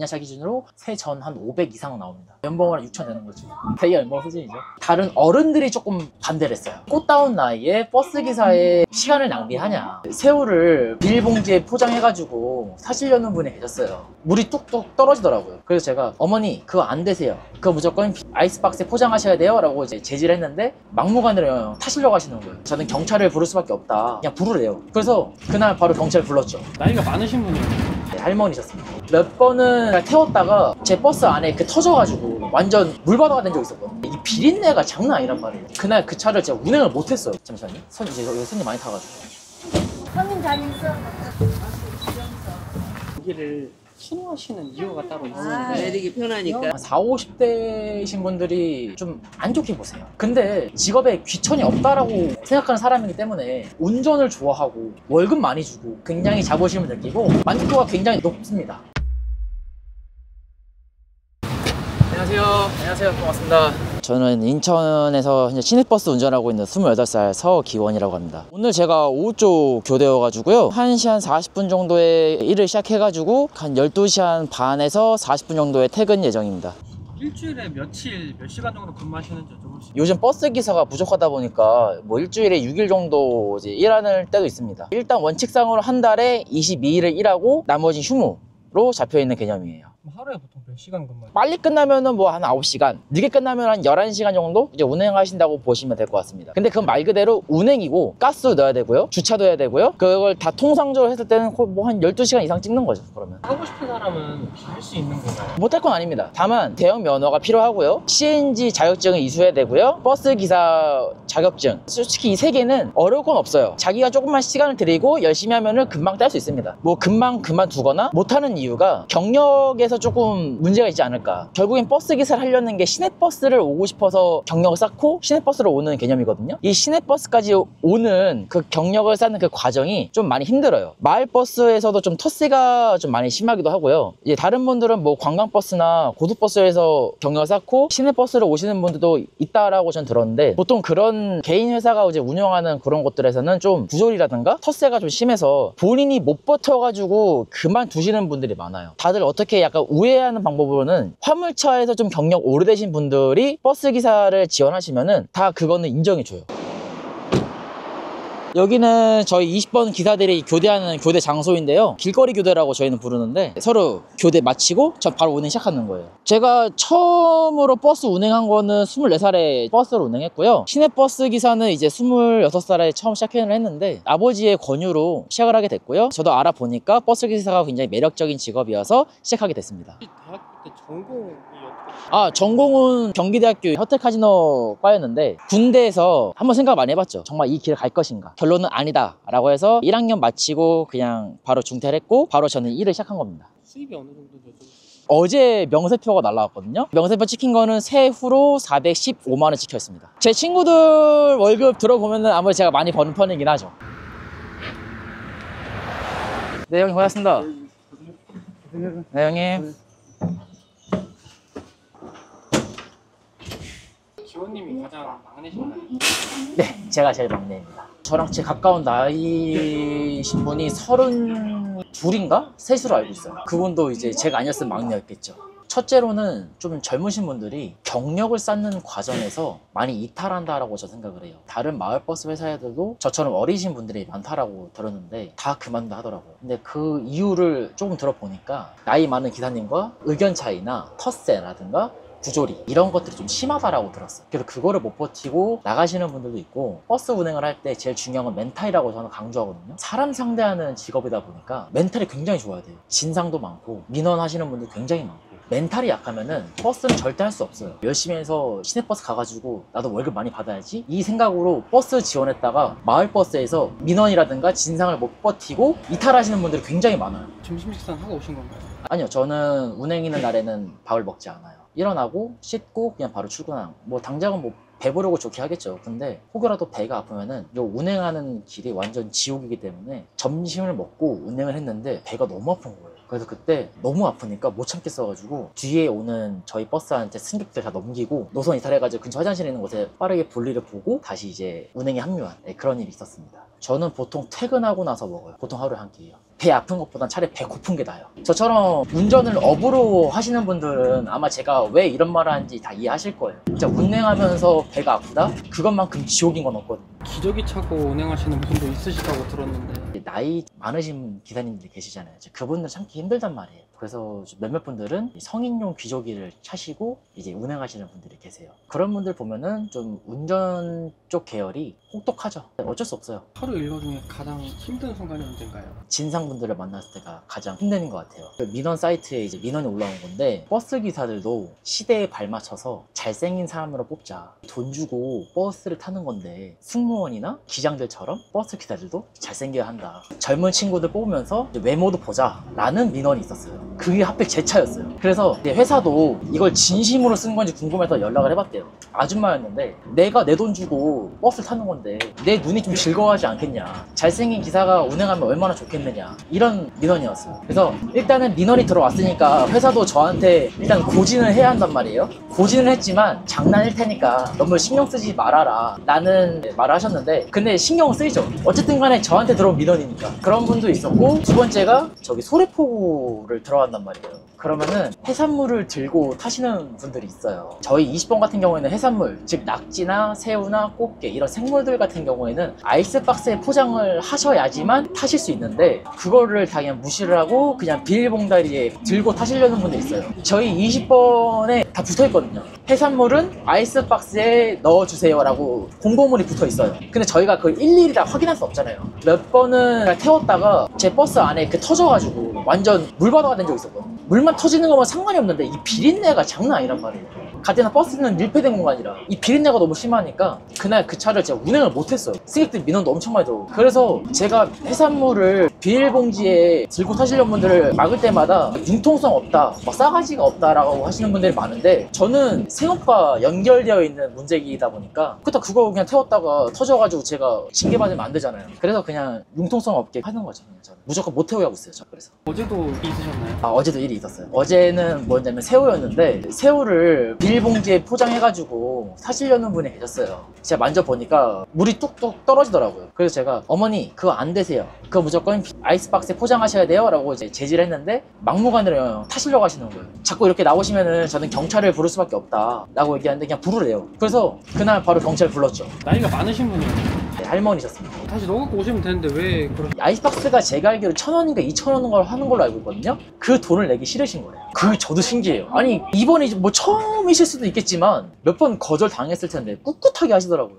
반년차 기준으로 세전 한 500 이상 나옵니다. 연봉을 한 6천 되는 거죠. 되게 연봉 수준이죠. 다른 어른들이 조금 반대를 했어요. 꽃다운 나이에 버스기사의 시간을 낭비하냐, 새우를 비닐봉지에 포장해가지고 사시려는 분이 계셨어요. 물이 뚝뚝 떨어지더라고요. 그래서 제가 어머니 그거 안 되세요, 그거 무조건 아이스박스에 포장하셔야 돼요 라고 이제 제지를 했는데 막무가내로 타시려고 하시는 거예요. 저는 경찰을 부를 수밖에 없다, 그냥 부르래요. 그래서 그날 바로 경찰을 불렀죠. 나이가 많으신 분이요? 네, 할머니셨습니다. 몇 번은 태웠다가 제 버스 안에 그 터져가지고 완전 물바다가 된 적이 있었거든요. 이 비린내가 장난 아니란 말이에요. 그날 그 차를 제가 운행을 못했어요. 잠시만요. 이제 여기 손님 많이 타가지고. 손님 잘 있어. 여기를 선호하시는 이유가 따로 있어요? 아, 내리기 편하니까. 40, 50대이신 분들이 좀 안 좋게 보세요. 근데 직업에 귀천이 없다라고 생각하는 사람이기 때문에 운전을 좋아하고 월급 많이 주고 굉장히 자부심을 느끼고 만족도가 굉장히 높습니다. 안녕하세요. 안녕하세요. 반갑습니다. 저는 인천에서 현재 시내버스 운전하고 있는 28살 서기원이라고 합니다. 오늘 제가 오후 쪽 교대여가지고요, 1시 한 40분 정도에 일을 시작해가지고 한 12시 한 반에서 40분 정도에 퇴근 예정입니다. 일주일에 며칠, 몇 시간 정도 근무하시는지 여쭤볼 수 있어요? 요즘 버스 기사가 부족하다 보니까 뭐 일주일에 6일 정도 이제 일하는 때도 있습니다. 일단 원칙상으로 한 달에 22일을 일하고 나머지 휴무로 잡혀있는 개념이에요. 그럼 하루에 보통 몇 시간 근무하세요? 빨리 끝나면은 뭐 한 9시간, 늦게 끝나면 한 11시간 정도 이제 운행하신다고 보시면 될 것 같습니다. 근데 그건 말 그대로 운행이고 가스 넣어야 되고요, 주차도 해야 되고요, 그걸 다 통상적으로 했을 때는 뭐 한 12시간 이상 찍는 거죠. 그러면 하고 싶은 사람은 다 할 수 있는 건가요? 못할 건 아닙니다. 다만 대형 면허가 필요하고요, CNG 자격증을 이수해야 되고요, 버스 기사 자격증, 솔직히 이 세 개는 어려울 건 없어요. 자기가 조금만 시간을 들이고 열심히 하면은 금방 딸 수 있습니다. 뭐 금방 그만두거나 못하는 이유가 경력에서 조금 문제가 있지 않을까. 결국엔 버스 기사를 하려는 게 시내버스를 오고 싶어서 경력을 쌓고 시내버스로 오는 개념이거든요. 이 시내버스까지 오는 그 경력을 쌓는 그 과정이 좀 많이 힘들어요. 마을버스에서도 좀 텃세가 좀 많이 심하기도 하고요. 이제 다른 분들은 뭐 관광버스나 고속버스에서 경력을 쌓고 시내버스로 오시는 분들도 있다라고 전 들었는데, 보통 그런 개인 회사가 이제 운영하는 그런 곳들에서는 좀 부조리라든가 텃세가 좀 심해서 본인이 못 버텨가지고 그만두시는 분들이 많아요. 다들 어떻게 약간 우회하는 방법으로는 화물차에서 좀 경력 오래되신 분들이 버스 기사를 지원하시면은 다 그거는 인정해줘요. 여기는 저희 20번 기사들이 교대하는 교대 장소인데요, 길거리 교대라고 저희는 부르는데, 서로 교대 마치고 저 바로 운행 시작하는 거예요. 제가 처음으로 버스 운행한 거는 24살에 버스를 운행했고요, 시내버스 기사는 이제 26살에 처음 시작을 했는데 아버지의 권유로 시작을 하게 됐고요, 저도 알아보니까 버스 기사가 굉장히 매력적인 직업이어서 시작하게 됐습니다. 대학교 때 전공이 어떻게? 전공은 경기대학교 호텔카지노과였는데, 군대에서 한번 생각 많이 해봤죠. 정말 이 길을 갈 것인가. 결론은 아니다 라고 해서 1학년 마치고 그냥 바로 중퇴를 했고 바로 저는 일을 시작한 겁니다. 수입이 어느 정도 여쭤볼 어제 명세표가 날라왔거든요. 명세표 찍힌 거는 세후로 415만 원 찍혀 있습니다. 제 친구들 월급 들어보면 아무래도 제가 많이 버는 편이긴 하죠. 네, 형님 고맙습니다. 네, 형님. 기원님이 가장 막내신가요? 네, 제가 제일 막내입니다. 저랑 제일 가까운 나이신 분이 32인가? 셋으로 알고 있어요. 그분도 이제 제가 아니었으면 막내였겠죠. 첫째로는 좀 젊으신 분들이 경력을 쌓는 과정에서 많이 이탈한다라고 저 생각을 해요. 다른 마을버스 회사에도 저처럼 어리신 분들이 많다라고 들었는데 다 그만둔다 하더라고요. 근데 그 이유를 조금 들어보니까 나이 많은 기사님과 의견 차이나 텃세라든가 부조리 이런 것들이 좀 심하다라고 들었어요. 그래서 그거를 못 버티고 나가시는 분들도 있고, 버스 운행을 할 때 제일 중요한 건 멘탈이라고 저는 강조하거든요. 사람 상대하는 직업이다 보니까 멘탈이 굉장히 좋아야 돼요. 진상도 많고 민원하시는 분들 굉장히 많고, 멘탈이 약하면은 버스는 절대 할 수 없어요. 열심히 해서 시내버스 가가지고 나도 월급 많이 받아야지 이 생각으로 버스 지원했다가 마을버스에서 민원이라든가 진상을 못 버티고 이탈하시는 분들이 굉장히 많아요. 점심 식사는 하고 오신 건가요? 아니요, 저는 운행 있는 날에는 밥을 먹지 않아요. 일어나고 씻고 그냥 바로 출근하고, 뭐 당장은 뭐 배부르고 좋게 하겠죠. 근데 혹여라도 배가 아프면은 요 운행하는 길이 완전 지옥이기 때문에 점심을 먹고 운행을 했는데 배가 너무 아픈 거예요. 그래서 그때 너무 아프니까 못 참겠어가지고 뒤에 오는 저희 버스한테 승객들 다 넘기고 노선 이탈해가지고 근처 화장실에 있는 곳에 빠르게 볼일을 보고 다시 이제 운행에 합류한 그런 일이 있었습니다. 저는 보통 퇴근하고 나서 먹어요. 보통 하루에 한 끼요. 배 아픈 것보단 차라리 배 고픈 게 나아요. 저처럼 운전을 업으로 하시는 분들은 아마 제가 왜 이런 말을 하는지 다 이해하실 거예요. 진짜 운행하면서 배가 아프다? 그것만큼 지옥인 건 없거든요. 기저귀 차고 운행하시는 분도 있으시다고 들었는데 나이 많으신 기사님들이 계시잖아요. 그분들 참기 힘들단 말이에요. 그래서 몇몇 분들은 성인용 기저귀를 차시고 이제 운행하시는 분들이 계세요. 그런 분들 보면은 좀 운전 쪽 계열이 혹독하죠. 어쩔 수 없어요. 하루 일과 중에 가장 힘든 순간이 언젠가요? 진상분들을 만났을 때가 가장 힘든 것 같아요. 그 민원 사이트에 이제 민원이 올라온 건데 버스 기사들도 시대에 발맞춰서 잘생긴 사람으로 뽑자. 돈 주고 버스를 타는 건데 승무원이나 기장들처럼 버스 기사들도 잘생겨야 한다. 젊은 친구들 뽑으면서 이제 외모도 보자 라는 민원이 있었어요. 그게 하필 제 차였어요. 그래서 이제 회사도 이걸 진심으로 쓴 건지 궁금해서 연락을 해봤대요. 아줌마였는데 내가 내 돈 주고 버스를 타는 건데 내 눈이 좀 즐거워하지 않겠냐, 잘생긴 기사가 운행하면 얼마나 좋겠느냐, 이런 민원이었어요. 그래서 일단은 민원이 들어왔으니까 회사도 저한테 일단 고진을 해야 한단 말이에요. 고진을 했지만 장난일 테니까 너무 신경 쓰지 말아라 라는 말을 하셨는데, 근데 신경 쓰이죠. 어쨌든 간에 저한테 들어온 민원이니까. 그런 분도 있었고, 두 번째가 저기 소래포구를 들어간단 말이에요. 그러면은 해산물을 들고 타시는 분들이 있어요. 저희 20번 같은 경우에는 해산물, 즉 낙지나 새우나 꽃게 이런 생물들 같은 경우에는 아이스박스에 포장을 하셔야지만 타실 수 있는데, 그거를 다 그냥 무시를 하고 그냥 비닐봉다리에 들고 타시려는 분들이 있어요. 저희 20번에 다 붙어있거든요. 해산물은 아이스박스에 넣어주세요 라고 공고물이 붙어있어요. 근데 저희가 그걸 일일이 다 확인할 수 없잖아요. 몇 번은 태웠다가 제 버스 안에 터져가지고 완전 물바다가 된 적이 있었거든요. 물만 터지는 거면 상관이 없는데 이 비린내가 장난 아니란 말이에요. 가뜩이나 버스는 밀폐된 공간이라 이 비린내가 너무 심하니까 그날 그 차를 제가 운행을 못했어요. 승객들 민원도 엄청 많이 들어오고. 그래서 제가 해산물을 비닐봉지에 들고 타시려는 분들을 막을 때마다 융통성 없다, 막 싸가지가 없다라고 하시는 분들이 많은데, 저는 생업과 연결되어 있는 문제이다 보니까 그거 그냥 태웠다가 터져가지고 제가 징계받으면 안 되잖아요. 그래서 그냥 융통성 없게 하는 거죠. 그냥 저는 무조건 못 태우게 하고 있어요. 저 그래서. 어제도 있으셨나요? 어제도 일이 있었어요. 어제는 뭐냐면 새우였는데, 새우를 비닐봉지에 포장해가지고 사시려는 분이 계셨어요. 제가 만져보니까 물이 뚝뚝 떨어지더라고요. 그래서 제가 어머니 그거 안 되세요, 그거 무조건 아이스박스에 포장하셔야 돼요 라고 이제 제지를 했는데, 막무가내로 타시려고 하시는 거예요. 자꾸 이렇게 나오시면은 저는 경찰을 부를 수밖에 없다 라고 얘기하는데 그냥 부르래요. 그래서 그날 바로 경찰을 불렀죠. 나이가 많으신 분이에요. 네, 할머니셨습니다. 다시 넣어갖고 오시면 되는데 왜 그렇게. 아이스박스가 제가 알기로 1,000원인가 2,000원 걸 하는 걸로 알고 있거든요. 그 돈을 내기 싫으신 거예요. 그게 저도 신기해요. 아니 이번이 뭐 처음이실 수도 있겠지만 몇 번 거절 당했을 텐데 꿋꿋하게 하시더라고요.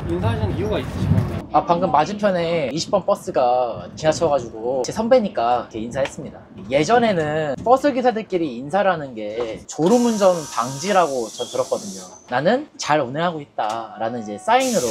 인사하시는 이유가 있으시거든요. 방금 맞은편에 20번 버스가 지나쳐가지고 제 선배니까 이렇게 인사했습니다. 예전에는 버스 기사들끼리 인사라는 게 졸음운전 방지라고 전 들었거든요. 나는 잘 운행하고 있다 라는 이제 사인으로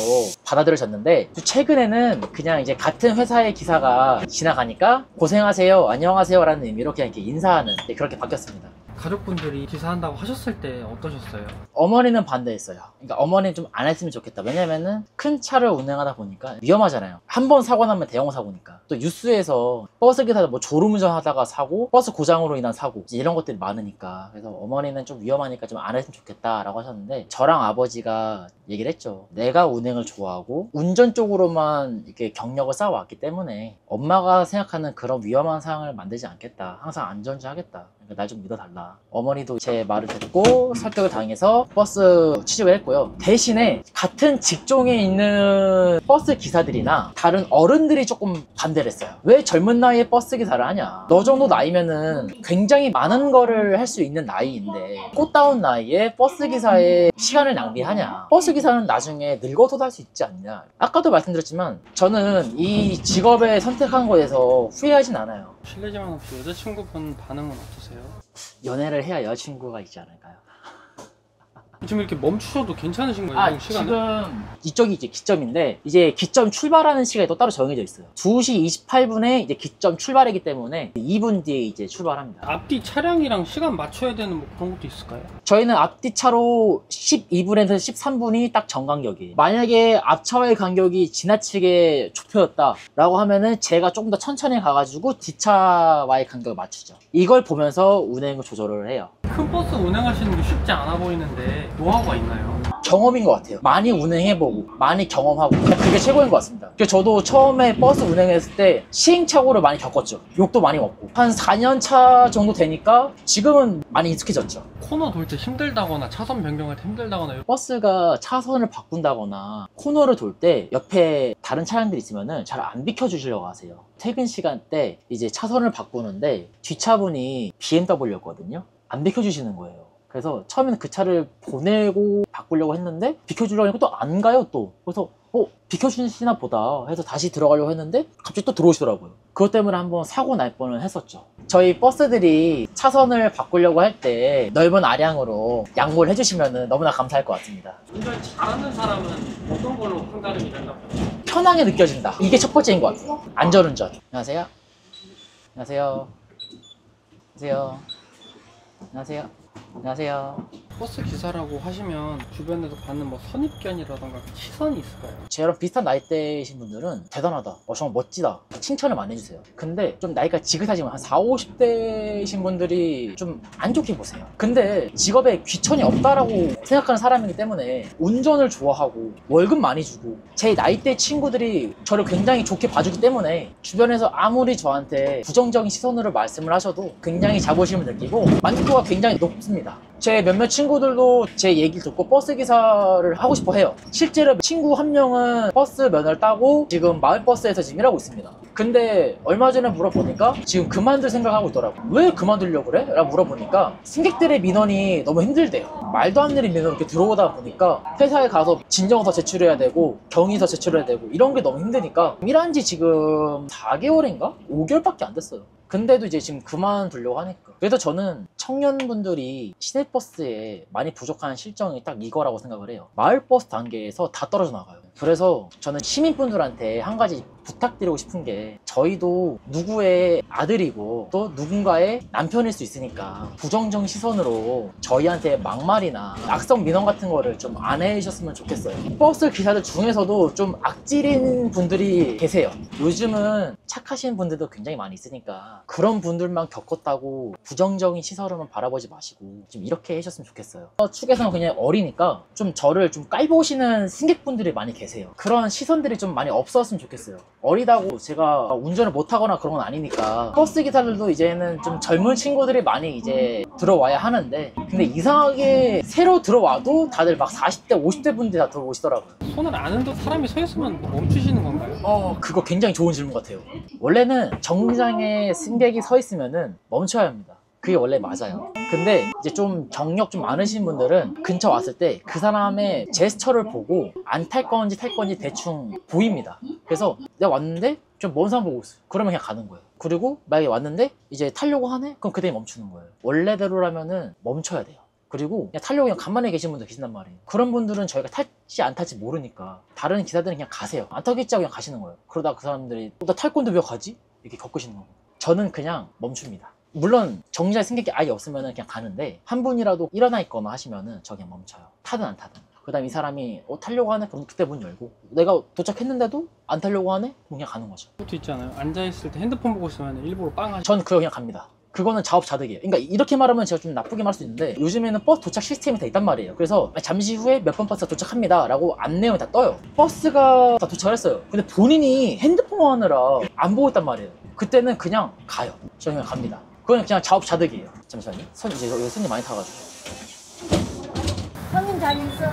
받아들여졌는데, 최근에는 그냥 이제 같은 회사의 기사가 지나가니까 고생하세요, 안녕하세요 라는 의미로 그냥 이렇게 인사하는, 그렇게 바뀌었습니다. 가족분들이 기사한다고 하셨을 때 어떠셨어요? 어머니는 반대했어요. 그러니까 어머니는 좀 안 했으면 좋겠다. 왜냐면은 큰 차를 운행하다 보니까 위험하잖아요. 한 번 사고 나면 대형 사고니까. 또 뉴스에서 버스 기사들 뭐 졸음운전 하다가 사고, 버스 고장으로 인한 사고, 이런 것들이 많으니까. 그래서 어머니는 좀 위험하니까 좀 안 했으면 좋겠다라고 하셨는데, 저랑 아버지가 얘기를 했죠. 내가 운행을 좋아하고 운전 쪽으로만 이렇게 경력을 쌓아왔기 때문에 엄마가 생각하는 그런 위험한 상황을 만들지 않겠다. 항상 안전주의하겠다. 그러니까 날 좀 믿어달라. 어머니도 제 말을 듣고 설득을 당해서 버스 취직을 했고요. 대신에 같은 직종에 있는 버스 기사들이나 다른 어른들이 조금 반대를 했어요. 왜 젊은 나이에 버스 기사를 하냐, 너 정도 나이면은 굉장히 많은 거를 할 수 있는 나이인데 꽃다운 나이에 버스 기사에 시간을 낭비하냐, 버스 기사는 나중에 늙어서도 할 수 있지 않냐. 아까도 말씀드렸지만 저는 이 직업을 선택한 거에 대해서 후회하진 않아요. 실례지만 혹시 여자친구분 반응은 어떠세요? 연애를 해야 여자친구가 있지 않을까요? 지금 이렇게 멈추셔도 괜찮으신 거예요? 시간은? 지금 이쪽이 이제 기점인데 이제 기점 출발하는 시간이 또 따로 정해져 있어요. 2시 28분에 이제 기점 출발이기 때문에 2분 뒤에 이제 출발합니다. 앞뒤 차량이랑 시간 맞춰야 되는 뭐 그런 것도 있을까요? 저희는 앞뒤 차로 12분에서 13분이 딱 정간격이에요. 만약에 앞차와의 간격이 지나치게 좁혀졌다라고 하면은 제가 조금 더 천천히 가가지고 뒷차와의 간격을 맞추죠. 이걸 보면서 운행을 조절을 해요. 큰 버스 운행하시는 게 쉽지 않아 보이는데 노하우가 있나요? 경험인 것 같아요. 많이 운행해보고 많이 경험하고 그게 최고인 것 같습니다. 저도 처음에 버스 운행했을 때 시행착오를 많이 겪었죠. 욕도 많이 먹고 한 4년 차 정도 되니까 지금은 많이 익숙해졌죠. 코너 돌 때 힘들다거나 차선 변경할 때 힘들다거나 버스가 차선을 바꾼다거나 코너를 돌 때 옆에 다른 차량들이 있으면 잘 안 비켜주시려고 하세요. 퇴근 시간 때 이제 차선을 바꾸는데 뒷차분이 BMW였거든요. 안 비켜주시는 거예요. 그래서 처음에는 그 차를 보내고 바꾸려고 했는데 비켜주려고 하니까 또 안 가요 또. 그래서 비켜주시나 보다 해서 다시 들어가려고 했는데 갑자기 또 들어오시더라고요. 그것 때문에 한번 사고 날 뻔을 했었죠. 저희 버스들이 차선을 바꾸려고 할 때 넓은 아량으로 양보를 해주시면 너무나 감사할 것 같습니다. 운전 잘하는 사람은 어떤 걸로 판단이 된다고? 편하게 느껴진다. 이게 첫 번째인 것 같아요. 안전운전. 안녕하세요. 안녕하세요. 안녕하세요. 안녕하세요. 안녕하세요. 버스 기사라고 하시면 주변에서 받는 뭐 선입견이라던가 시선이 있을까요? 저랑 비슷한 나이대이신 분들은 대단하다, 정말 멋지다 칭찬을 많이 해주세요. 근데 좀 나이가 지긋하지만 한 40, 50대이신 분들이 좀 안 좋게 보세요. 근데 직업에 귀천이 없다라고 생각하는 사람이기 때문에 운전을 좋아하고 월급 많이 주고 제 나이대 친구들이 저를 굉장히 좋게 봐주기 때문에 주변에서 아무리 저한테 부정적인 시선으로 말씀을 하셔도 굉장히 자부심을 느끼고 만족도가 굉장히 높습니다. 제 몇몇 친구들도 제 얘기를 듣고 버스 기사를 하고 싶어 해요. 실제로 친구 한 명은 버스 면허를 따고 지금 마을버스에서 지금 일하고 있습니다. 근데 얼마 전에 물어보니까 지금 그만둘 생각하고 있더라고. 왜 그만두려고 그래? 라고 물어보니까 승객들의 민원이 너무 힘들대요. 말도 안 되는 민원 이렇게 들어오다 보니까 회사에 가서 진정서 제출해야 되고 경위서 제출해야 되고 이런 게 너무 힘드니까 일한 지 지금 4개월인가? 5개월밖에 안 됐어요. 근데도 이제 지금 그만두려고 하니까. 그래서 저는 청년분들이 시내버스에 많이 부족한 실정이 딱 이거라고 생각을 해요. 마을버스 단계에서 다 떨어져 나가요. 그래서 저는 시민분들한테 한 가지 부탁드리고 싶은 게 저희도 누구의 아들이고 또 누군가의 남편일 수 있으니까 부정적인 시선으로 저희한테 막말이나 악성 민원 같은 거를 좀 안 해주셨으면 좋겠어요. 버스 기사들 중에서도 좀 악질인 분들이 계세요. 요즘은 착하신 분들도 굉장히 많이 있으니까 그런 분들만 겪었다고 부정적인 시선으로만 바라보지 마시고 좀 이렇게 해주셨으면 좋겠어요. 축에서는 그냥 어리니까 좀 저를 좀 깔보시는 승객분들이 많이 계세요. 그런 시선들이 좀 많이 없었으면 좋겠어요. 어리다고 제가 운전을 못하거나 그런 건 아니니까 버스 기사들도 이제는 좀 젊은 친구들이 많이 이제 들어와야 하는데 근데 이상하게 새로 들어와도 다들 막 40대 50대 분들이 다 들어오시더라고요. 손을 안 흔들고 사람이 서 있으면 멈추시는 건가요? 그거 굉장히 좋은 질문 같아요. 원래는 정류장에 승객이 서 있으면은 멈춰야 합니다. 그게 원래 맞아요. 근데 이제 좀 경력 좀 많으신 분들은 근처 왔을 때 그 사람의 제스처를 보고 안 탈 건지 탈 건지 대충 보입니다. 그래서 내가 왔는데 좀 먼 사람 보고 있어요. 그러면 그냥 가는 거예요. 그리고 만약에 왔는데 이제 타려고 하네? 그럼 그때 멈추는 거예요. 원래대로라면은 멈춰야 돼요. 그리고 그냥 타려고 그냥 가만히 계신 분들 계신단 말이에요. 그런 분들은 저희가 탈지 안 탈지 모르니까 다른 기사들은 그냥 가세요. 안 타겠지 하고 그냥 가시는 거예요. 그러다 그 사람들이 나 탈 건데 왜 가지? 이렇게 겪으시는 거고. 저는 그냥 멈춥니다. 물론 정류장에 승객이 아예 없으면 그냥 가는데 한 분이라도 일어나 있거나 하시면은 저 그냥 멈춰요. 타든 안 타든. 그 다음 이 사람이 타려고 하네? 그럼 그때 문 열고 내가 도착했는데도 안 타려고 하네? 그럼 그냥 가는 거죠. 그것도 있잖아요. 앉아있을 때 핸드폰 보고 있으면 일부러 빵 하시. 전 그거 그냥 갑니다. 그거는 자업자득이에요. 그러니까 이렇게 말하면 제가 좀 나쁘게 말할 수 있는데 요즘에는 버스 도착 시스템이 다 있단 말이에요. 그래서 잠시 후에 몇 번 버스가 도착합니다 라고 안내용이 다 떠요. 버스가 다 도착을 했어요. 근데 본인이 핸드폰 하느라 안 보고 있단 말이에요. 그때는 그냥 가요. 저는 그냥 갑니다. 그건 그냥 자업자득이에요. 잠시만요. 이제 여기 손님 많이 타가지고. 손님 잘 있어.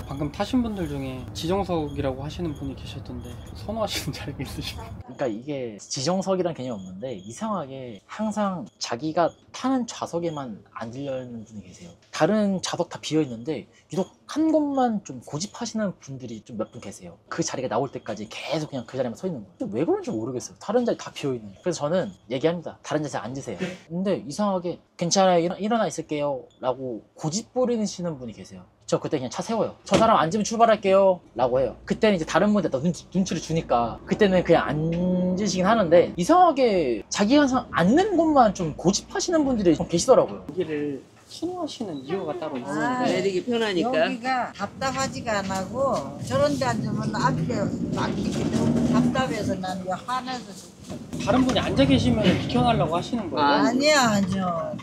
방금 방금 타신 분들 중에 지정석이라고 하시는 분이 계셨던데 선호하시는 자리가 있으신가요? 그러니까 이게 지정석이란 개념이 없는데 이상하게 항상 자기가 타는 좌석에만 앉으려는 분이 계세요. 다른 좌석 다 비어 있는데 유독 한 곳만 좀 고집하시는 분들이 좀 몇 분 계세요. 그 자리가 나올 때까지 계속 그냥 그 자리에만 서 있는 거예요. 왜 그런지 모르겠어요. 다른 자리 다 비어 있는. 그래서 저는 얘기합니다. 다른 자리에 앉으세요. 근데 이상하게 괜찮아요. 일어나 있을게요. 라고 고집 부리시는 분이 계세요. 저 그때 그냥 차 세워요. 저 사람 앉으면 출발할게요 라고 해요. 그때는 이제 다른 분들 눈치를 주니까 그때는 그냥 앉으시긴 하는데 이상하게 자기가 항상 앉는 곳만 좀 고집하시는 분들이 좀 계시더라고요. 여기를 선호하시는 이유가 따로 있어요? 아, 내리기 편하니까. 여기가 답답하지가 안 하고 저런 데 앉으면 앞에 막히기 너무 답답해서 난 이거 화내서 다른 분이 앉아 계시면 비켜나려고 하시는 거예요? 아니야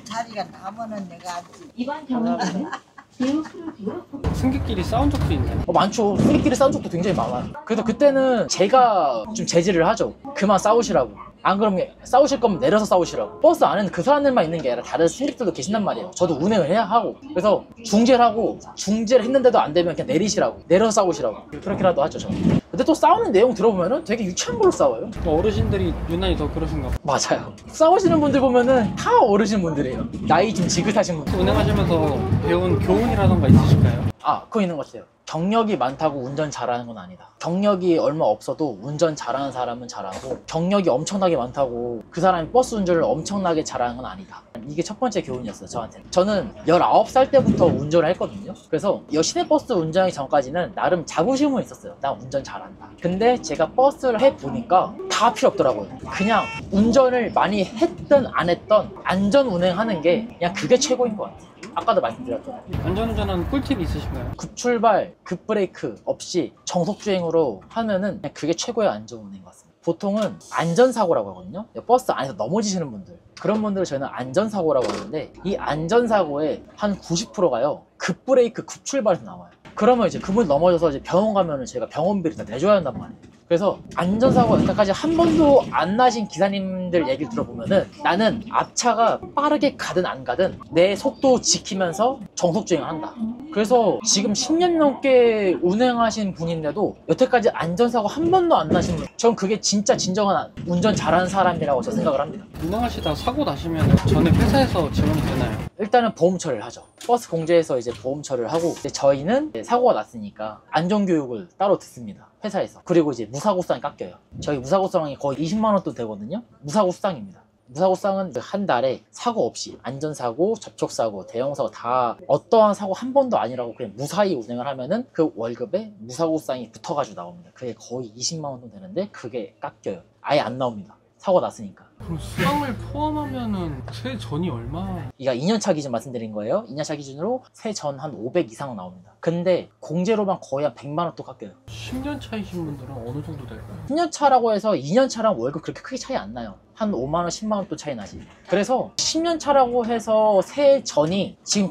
자리가 남으면 내가 앉지. 이번 경로는 배우수를 뒤로 승객끼리 싸운 적도 있나요? 많죠. 우리끼리 싸운 적도 굉장히 많아요. 그래서 그때는 제가 좀 제지를 하죠. 그만 싸우시라고. 안 그러면 싸우실 거면 내려서 싸우시라고. 버스 안에는 그 사람들만 있는 게 아니라 다른 승객들도 계신단 말이에요. 저도 운행을 해야 하고. 그래서 중재를 하고 중재를 했는데도 안 되면 그냥 내리시라고. 내려서 싸우시라고. 그렇게라도 하죠 저는. 근데 또 싸우는 내용 들어보면은 되게 유치한 걸로 싸워요. 어르신들이 유난히 더 그러신가 봐요. 맞아요. 싸우시는 분들 보면은 다 어르신 분들이에요. 나이 좀 지긋하신 분들. 운행하시면서 배운 교훈이라던가 있으실까요? 그거 있는 것 같아요. 경력이 많다고 운전 잘하는 건 아니다. 경력이 얼마 없어도 운전 잘하는 사람은 잘하고 경력이 엄청나게 많다고 그 사람이 버스 운전을 엄청나게 잘하는 건 아니다. 이게 첫 번째 교훈이었어요 저한테. 저는 19살 때부터 운전을 했거든요. 그래서 시내버스 운전하기 전까지는 나름 자부심은 있었어요. 나 운전 잘한다. 근데 제가 버스를 해보니까 다 필요 없더라고요. 그냥 운전을 많이 했든 안 했든 안전 운행하는 게 그냥 그게 최고인 것 같아요. 아까도 말씀드렸죠. 안전운전하는 꿀팁이 있으신가요? 급출발, 급브레이크 없이 정속주행으로 하면은 그냥 그게 최고의 안전운행인 것 같습니다. 보통은 안전사고라고 하거든요. 버스 안에서 넘어지시는 분들, 그런 분들을 저희는 안전사고라고 하는데 이 안전사고의 한 90%가요 급브레이크, 급출발에서 나와요. 그러면 이제 그분 넘어져서 이제 병원 가면은 제가 병원비를 다 내줘야 한단 말이에요. 그래서 안전사고 여태까지 한 번도 안 나신 기사님들 얘기를 들어보면은 나는 앞차가 빠르게 가든 안 가든 내 속도 지키면서 정속주행을 한다. 그래서 지금 10년 넘게 운행하신 분인데도 여태까지 안전사고 한 번도 안 나신 분, 전 그게 진짜 진정한 운전 잘하는 사람이라고 저 생각을 합니다. 운행하시다 사고 나시면 전에 회사에서 지원이 되나요? 일단은 보험 처리를 하죠. 버스 공제에서 이제 보험 처리를 하고 이제 저희는 사고가 났으니까 안전교육을 따로 듣습니다. 회사에서. 그리고 이제 무사고수당이 깎여요. 저희 무사고수당이 거의 20만 원 돈 되거든요. 무사고수당입니다. 무사고수당은 한 달에 사고 없이 안전사고, 접촉사고, 대형사고 다 어떠한 사고 한 번도 아니라고 그냥 무사히 운행을 하면은 그 월급에 무사고수당이 붙어가지고 나옵니다. 그게 거의 20만 원 돈 되는데 그게 깎여요. 아예 안 나옵니다. 사고 났으니까. 그럼 수당을 포함하면은 세전이 얼마? 이가 2년차 기준 말씀드린 거예요. 2년차 기준으로 세전 한 500 이상 나옵니다. 근데 공제로만 거의 한 100만 원 또 깎여요. 10년 차이신 분들은 어느 정도 될까요? 10년 차라고 해서 2년 차랑 월급 그렇게 크게 차이 안 나요. 한 5만 원, 10만 원 또 차이 나지. 그래서 10년 차라고 해서 세전이 지금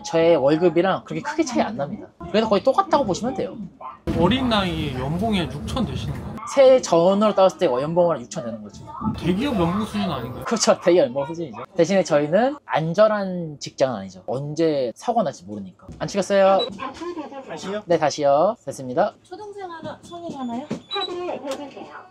저의 월급이랑 그렇게 크게 차이 안 납니다. 그래서 거의 똑같다고 보시면 돼요. 어린 나이에 연봉이 6천 되시는 거예요? 세전으로 따졌을 때 연봉은 6천 되는 거죠. 대기업 연봉 수준 아닌가요? 그렇죠. 되게 연봉 수준이죠. 대신에 저희는 안전한 직장은 아니죠. 언제 사고 날지 모르니까. 안 치겠어요? 다시요? 네, 다시요. 됐습니다. 초등생 하나, 성인 하나요? 네,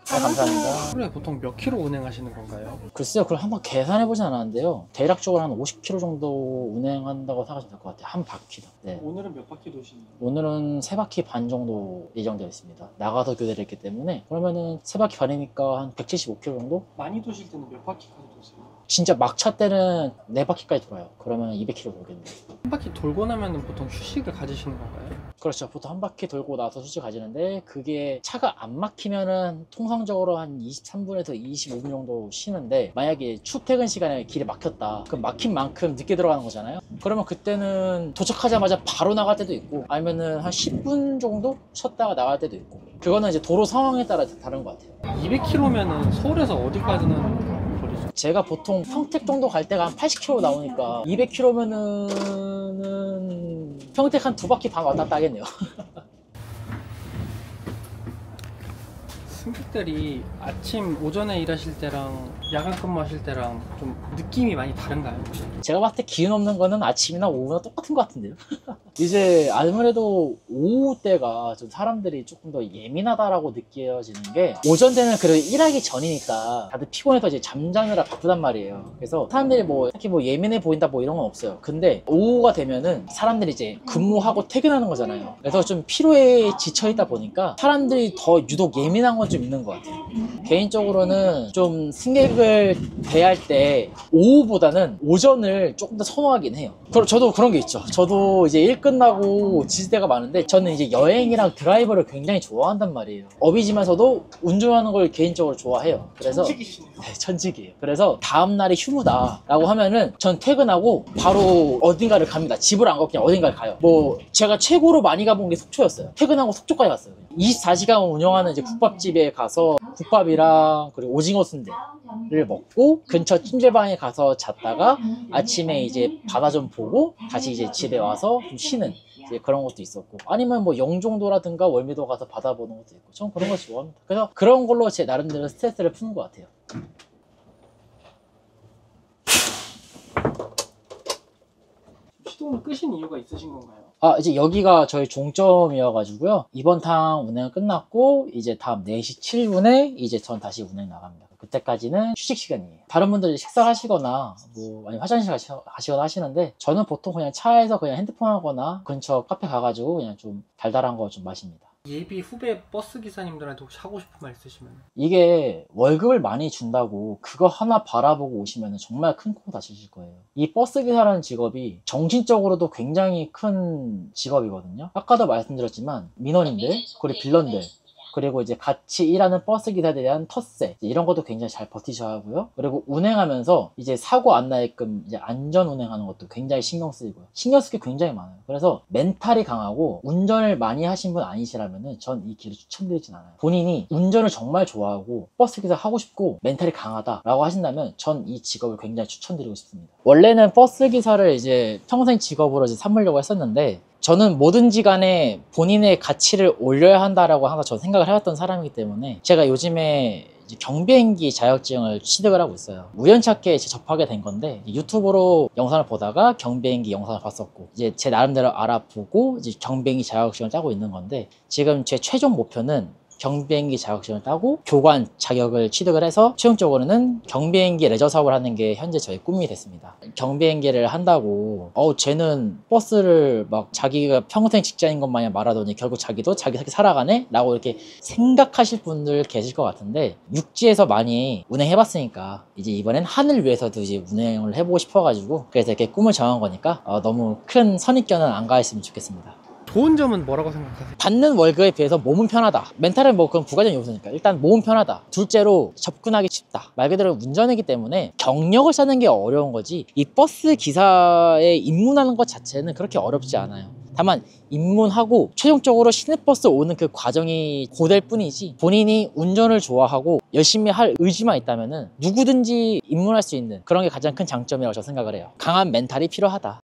감사합니다. 하루에 보통 몇 킬로 운행하시는 건가요? 글쎄요, 그걸 한번 계산해보진 않았는데요. 대략적으로 한 50km 정도 운행한다고 생각하시면 될 것 같아요. 한 바퀴다. 네. 오늘은 몇 바퀴 도시나요? 오늘은 3바퀴 반 정도 예정되어 있습니다. 나가서 교대를 했기 때문에. 그러면은 3바퀴 반이니까 한 175km 정도? 많이 도실 때는 몇 바퀴까지 도세요? 진짜 막차 때는 4바퀴까지 돌아요. 그러면 200km 돌겠네요. 한 바퀴 돌고 나면 보통 휴식을 가지시는 건가요? 그렇죠. 보통 한 바퀴 돌고 나서 휴식 가지는데 그게 차가 안 막히면은 통상적으로 한 23분에서 25분 정도 쉬는데 만약에 출퇴근 시간에 길이 막혔다. 그럼 막힌 만큼 늦게 들어가는 거잖아요. 그러면 그때는 도착하자마자 바로 나갈 때도 있고 아니면은 한 10분 정도 쉬었다가 나갈 때도 있고 그거는 이제 도로 상황에 따라 다른 것 같아요. 200km면은 서울에서 어디까지는 거리죠? 제가 보통 평택 정도 갈 때가 한 80km 나오니까 200km면은 평택 한 2바퀴 반 왔다 갔다 하겠네요. 승객들이 아침 오전에 일하실 때랑 야간 근무하실 때랑 좀 느낌이 많이 다른가요? 제가 봤을 때 기운 없는 거는 아침이나 오후나 똑같은 것 같은데요. 이제 아무래도 오후 때가 좀 사람들이 조금 더 예민하다라고 느껴지는 게, 오전 때는 그래도 일하기 전이니까 다들 피곤해서 이제 잠자느라 바쁘단 말이에요. 그래서 사람들이 뭐 딱히 뭐 예민해 보인다 뭐 이런 건 없어요. 근데 오후가 되면은 사람들이 이제 근무하고 퇴근하는 거잖아요. 그래서 좀 피로에 지쳐 있다 보니까 사람들이 더 유독 예민한 건 좀 있는 것 같아요. 개인적으로는 좀 승객을 대할 때 오후보다는 오전을 조금 더 선호하긴 해요. 저도 그런 게 있죠. 저도 이제 일 끝나고 지칠 때가 많은데, 저는 이제 여행이랑 드라이브를 굉장히 좋아한단 말이에요. 업이지만서도 운전하는 걸 개인적으로 좋아해요. 그래서 천직이시네요. 네, 천직이에요. 그래서 다음날이 휴무다라고 하면은 전 퇴근하고 바로 어딘가를 갑니다. 집을 안 가고 그냥 어딘가를 가요. 뭐 제가 최고로 많이 가본 게 속초였어요. 퇴근하고 속초까지 갔어요. 24시간 운영하는 이제 국밥집에 가서 국밥이랑 그리고 오징어 순대를 먹고 근처 찜질방에 가서 잤다가 아침에 이제 바다 좀 보고 다시 이제 집에 와서 좀 쉬는 이제 그런 것도 있었고, 아니면 뭐 영종도라든가 월미도 가서 바다 보는 것도 있고, 전 그런 거 좋아합니다. 그래서 그런 걸로 제 나름대로 스트레스를 푸는 것 같아요. 시동을 끄신 이유가 있으신 건가요? 이제 여기가 저희 종점이어가지고요. 이번 탕 운행 끝났고, 이제 다음 4시 7분에 이제 전 다시 운행 나갑니다. 그때까지는 휴식 시간이에요. 다른 분들이 식사하시거나, 뭐, 아니면 화장실 가시거나 하시는데, 저는 보통 그냥 차에서 그냥 핸드폰 하거나 근처 카페 가가지고 그냥 좀 달달한 거 좀 마십니다. 예비 후배 버스 기사님들한테 혹시 하고 싶은 말 있으시면? 이게 월급을 많이 준다고 그거 하나 바라보고 오시면 정말 큰 코 다치실 거예요. 이 버스 기사라는 직업이 정신적으로도 굉장히 큰 직업이거든요. 아까도 말씀드렸지만 민원인들, 그리고 빌런들, 그리고 이제 같이 일하는 버스 기사들에 대한 텃세, 이런 것도 굉장히 잘 버티셔야 하고요. 그리고 운행하면서 이제 사고 안 나게끔 이제 안전 운행하는 것도 굉장히 신경 쓰이고요. 신경 쓸 게 굉장히 많아요. 그래서 멘탈이 강하고 운전을 많이 하신 분 아니시라면은 전 이 길을 추천드리진 않아요. 본인이 운전을 정말 좋아하고 버스 기사 하고 싶고 멘탈이 강하다라고 하신다면 전 이 직업을 굉장히 추천드리고 싶습니다. 원래는 버스 기사를 이제 평생 직업으로 이제 삼으려고 했었는데, 저는 뭐든지 간에 본인의 가치를 올려야 한다라고 항상 전 생각을 해왔던 사람이기 때문에, 제가 요즘에 이제 경비행기 자격증을 취득을 하고 있어요. 우연찮게 접하게 된 건데, 유튜브로 영상을 보다가 경비행기 영상을 봤었고, 이제 제 나름대로 알아보고 이제 경비행기 자격증을 따고 있는 건데, 지금 제 최종 목표는 경비행기 자격증을 따고 교관 자격을 취득을 해서 최종적으로는 경비행기 레저 사업을 하는 게 현재 저의 꿈이 됐습니다. 경비행기를 한다고 쟤는 버스를 막 자기가 평생 직장인 것 마냥 말하더니 결국 자기도 자기 새끼 살아가네? 라고 이렇게 생각하실 분들 계실 것 같은데, 육지에서 많이 운행해봤으니까 이제 이번엔 하늘 위에서도 이제 운행을 해보고 싶어가지고, 그래서 이렇게 꿈을 정한 거니까 너무 큰 선입견은 안 가했으면 좋겠습니다. 좋은 점은 뭐라고 생각하세요? 받는 월급에 비해서 몸은 편하다. 멘탈은 뭐 그건 부가적인 요소니까 일단 몸은 편하다. 둘째로 접근하기 쉽다. 말 그대로 운전이기 때문에 경력을 쌓는 게 어려운 거지, 이 버스 기사에 입문하는 것 자체는 그렇게 어렵지 않아요. 다만 입문하고 최종적으로 시내버스 오는 그 과정이 고될 뿐이지, 본인이 운전을 좋아하고 열심히 할 의지만 있다면 누구든지 입문할 수 있는 그런 게 가장 큰 장점이라고 저는 생각을 해요. 강한 멘탈이 필요하다.